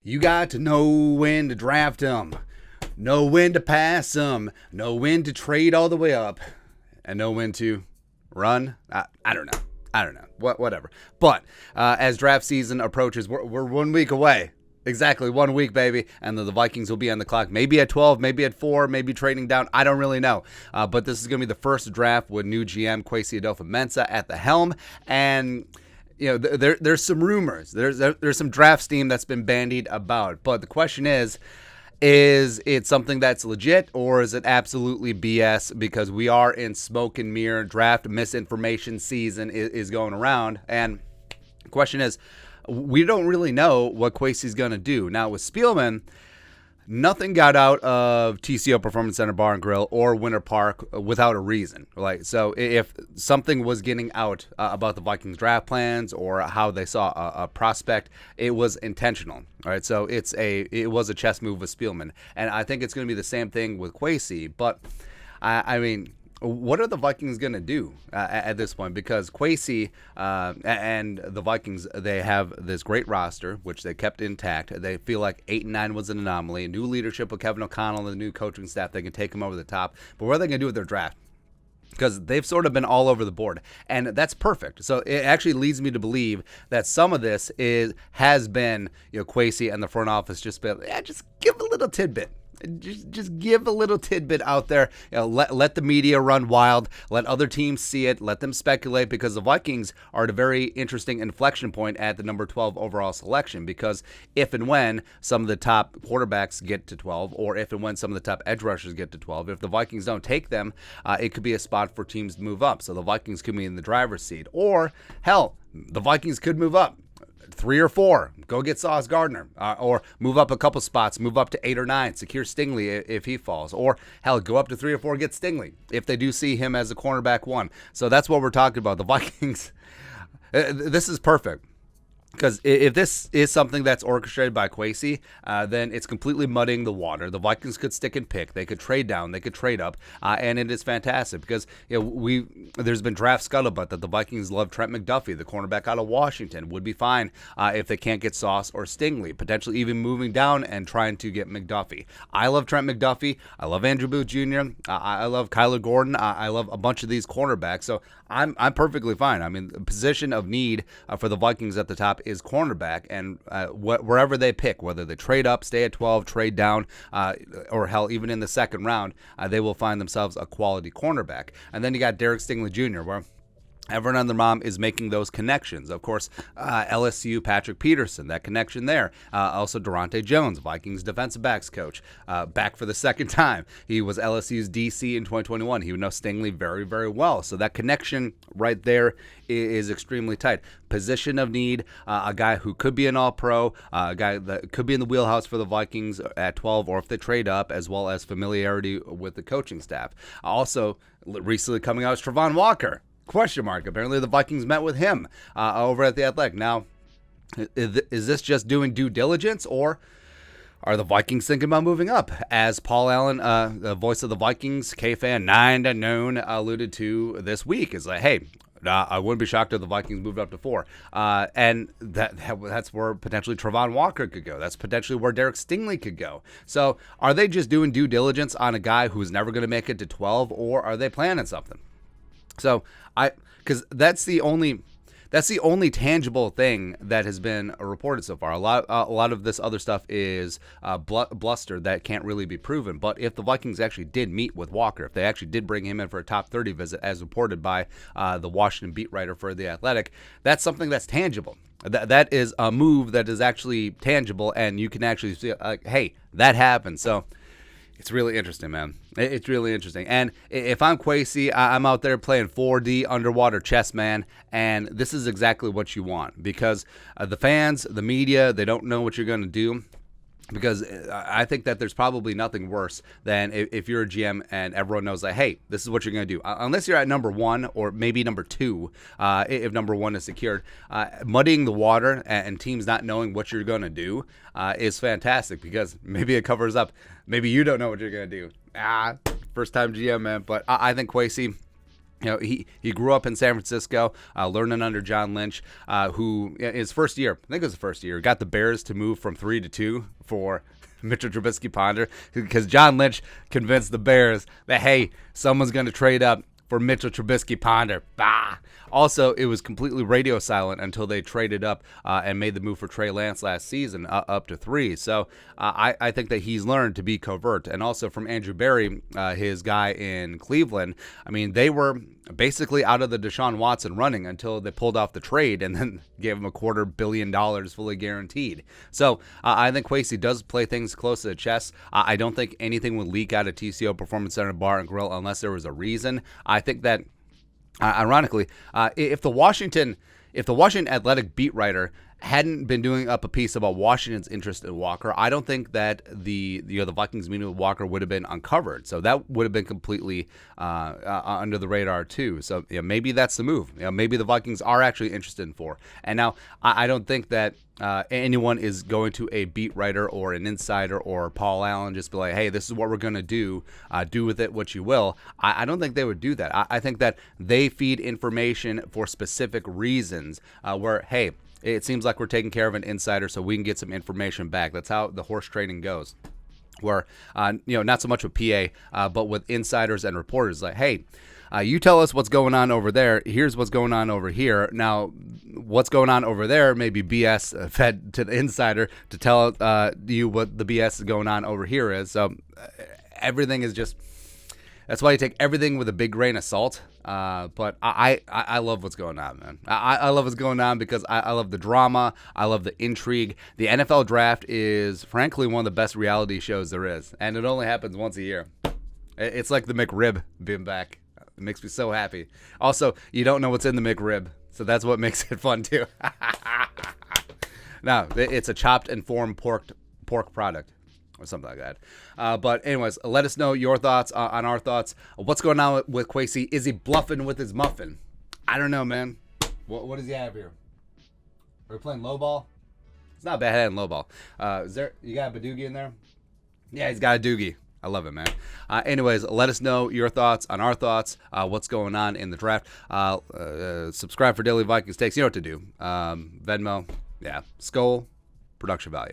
You got to know when to draft them, know when to pass them, know when to trade all the way up, and know when to run. I don't know. Whatever. But as draft season approaches, we're 1 week away. Exactly 1 week, baby. And the Vikings will be on the clock. Maybe at 12, maybe at 4, maybe trading down. I don't really know. But this is going to be the first draft with new GM Kwesi Adofo-Mensah at the helm. And there's some rumors. There's some draft steam that's been bandied about. But the question is it something that's legit, or is it absolutely BS? Because we are in smoke and mirror draft misinformation season is going around. And the question is, we don't really know what Kwesi's going to do. Now, with Spielman, nothing got out of TCO Performance Center Bar and Grill or Winter Park without a reason. So if something was getting out about the Vikings draft plans or how they saw a prospect, it was intentional. All right, so it was a chess move with Spielman, and I think it's going to be the same thing with Kwesi. But I mean, what are the Vikings going to do at this point? Because Kwesi and the Vikings, they have this great roster, which they kept intact. They feel like 8-9 was an anomaly. New leadership with Kevin O'Connell and the new coaching staff, they can take them over the top. But what are they going to do with their draft? Because they've sort of been all over the board, and that's perfect. So it actually leads me to believe that some of this has been, Kwesi and the front office just give a little tidbit. Just give a little tidbit out there. Let the media run wild. Let other teams see it. Let them speculate, because the Vikings are at a very interesting inflection point at the number 12 overall selection. Because if and when some of the top quarterbacks get to 12, or if and when some of the top edge rushers get to 12, if the Vikings don't take them, it could be a spot for teams to move up. So the Vikings could be in the driver's seat. Or, hell, the Vikings could move up 3 or 4, go get Sauce Gardner, or move up a couple spots, move up to 8 or 9, secure Stingley if he falls, or hell, go up to 3 or 4, get Stingley if they do see him as a cornerback 1. So that's what we're talking about. The Vikings, this is perfect. Because if this is something that's orchestrated by Kwesi, then it's completely muddying the water. The Vikings could stick and pick. They could trade down. They could trade up. And it is fantastic because there's been draft scuttlebutt that the Vikings love Trent McDuffie, the cornerback out of Washington, would be fine if they can't get Sauce or Stingley, potentially even moving down and trying to get McDuffie. I love Trent McDuffie. I love Andrew Booth Jr. I love Kyler Gordon. I love a bunch of these cornerbacks. So I'm perfectly fine. I mean, the position of need for the Vikings at the top is cornerback, and wherever they pick, whether they trade up, stay at 12, trade down, or hell, even in the second round, they will find themselves a quality cornerback. And then you got Derek Stingley Jr., where everyone on their mom is making those connections. Of course, LSU, Patrick Peterson, that connection there. Also, Durante Jones, Vikings defensive backs coach, back for the second time. He was LSU's DC in 2021. He would know Stingley very, very well. So that connection right there is extremely tight. Position of need, a guy who could be an all-pro, a guy that could be in the wheelhouse for the Vikings at 12, or if they trade up, as well as familiarity with the coaching staff. Also, recently coming out is Travon Walker. Question mark. Apparently the Vikings met with him over at the Athletic. Now, is this just doing due diligence, or are the Vikings thinking about moving up? As Paul Allen, the voice of the Vikings, K-Fan 9 to noon, alluded to this week, is like, hey, I wouldn't be shocked if the Vikings moved up to 4. And that's where potentially Travon Walker could go. That's potentially where Derek Stingley could go. So are they just doing due diligence on a guy who's never going to make it to 12, or are they planning something? So because that's the only tangible thing that has been reported so far. A lot of this other stuff is bluster that can't really be proven. But if the Vikings actually did meet with Walker, if they actually did bring him in for a top 30 visit, as reported by the Washington beat writer for The Athletic, that's something that's tangible. That is a move that is actually tangible, and you can actually see, hey, that happened. So it's really interesting, man. It's really interesting. And if I'm Kwesi, I'm out there playing 4D underwater chess, man. And this is exactly what you want, because the fans, the media, they don't know what you're going to do. Because I think that there's probably nothing worse than if you're a GM and everyone knows that, hey, this is what you're going to do. Unless you're at number 1 or maybe number 2, if number 1 is secured, muddying the water and teams not knowing what you're going to do is fantastic, because maybe it covers up. Maybe you don't know what you're going to do. First time GM, man. But I think Kwesi, He grew up in San Francisco, learning under John Lynch, who his first year, I think it was the first year, got the Bears to move from 3 to 2 for Mitchell Trubisky-Ponder, because John Lynch convinced the Bears that, hey, someone's going to trade up for Mitchell Trubisky-Ponder. Bah! Also, it was completely radio silent until they traded up and made the move for Trey Lance last season up to 3. So I think that he's learned to be covert. And also from Andrew Berry, his guy in Cleveland, I mean, they were basically out of the Deshaun Watson running until they pulled off the trade and then gave him $250 million fully guaranteed. So I think Kwesi does play things close to the chest. I don't think anything would leak out of TCO Performance Center Bar and Grill unless there was a reason. I think that ironically, if the Washington Athletic beat writer hadn't been doing up a piece about Washington's interest in Walker, I don't think that the Vikings meeting with Walker would have been uncovered. So that would have been completely under the radar too. So maybe that's the move. Maybe the Vikings are actually interested in 4. And now I don't think that anyone is going to a beat writer or an insider or Paul Allen just be like, hey, this is what we're going to do. Do with it what you will. I don't think they would do that. I think that they feed information for specific reasons where, hey, it seems like we're taking care of an insider so we can get some information back. That's how the horse trading goes. Where, not so much with PA, but with insiders and reporters. Like, hey, you tell us what's going on over there. Here's what's going on over here. Now, what's going on over there may be BS fed to the insider to tell you what the BS is going on over here is. So everything is just... That's why you take everything with a big grain of salt. But I love what's going on, man. I love what's going on because I love the drama. I love the intrigue. The NFL draft is, frankly, one of the best reality shows there is. And it only happens once a year. It's like the McRib being back. It makes me so happy. Also, you don't know what's in the McRib. So that's what makes it fun, too. No, it's a chopped and formed pork product. Or something like that. But anyways, let us know your thoughts on our thoughts. What's going on with Kwesi? Is he bluffing with his muffin? I don't know, man. What does he have here? Are we playing low ball? It's not bad having low ball. You got a Badoogie in there? Yeah, he's got a Doogie. I love it, man. Anyways, let us know your thoughts on our thoughts. What's going on in the draft? Subscribe for Daily Vikings Takes. You know what to do. Venmo. Yeah. Skull. Production value.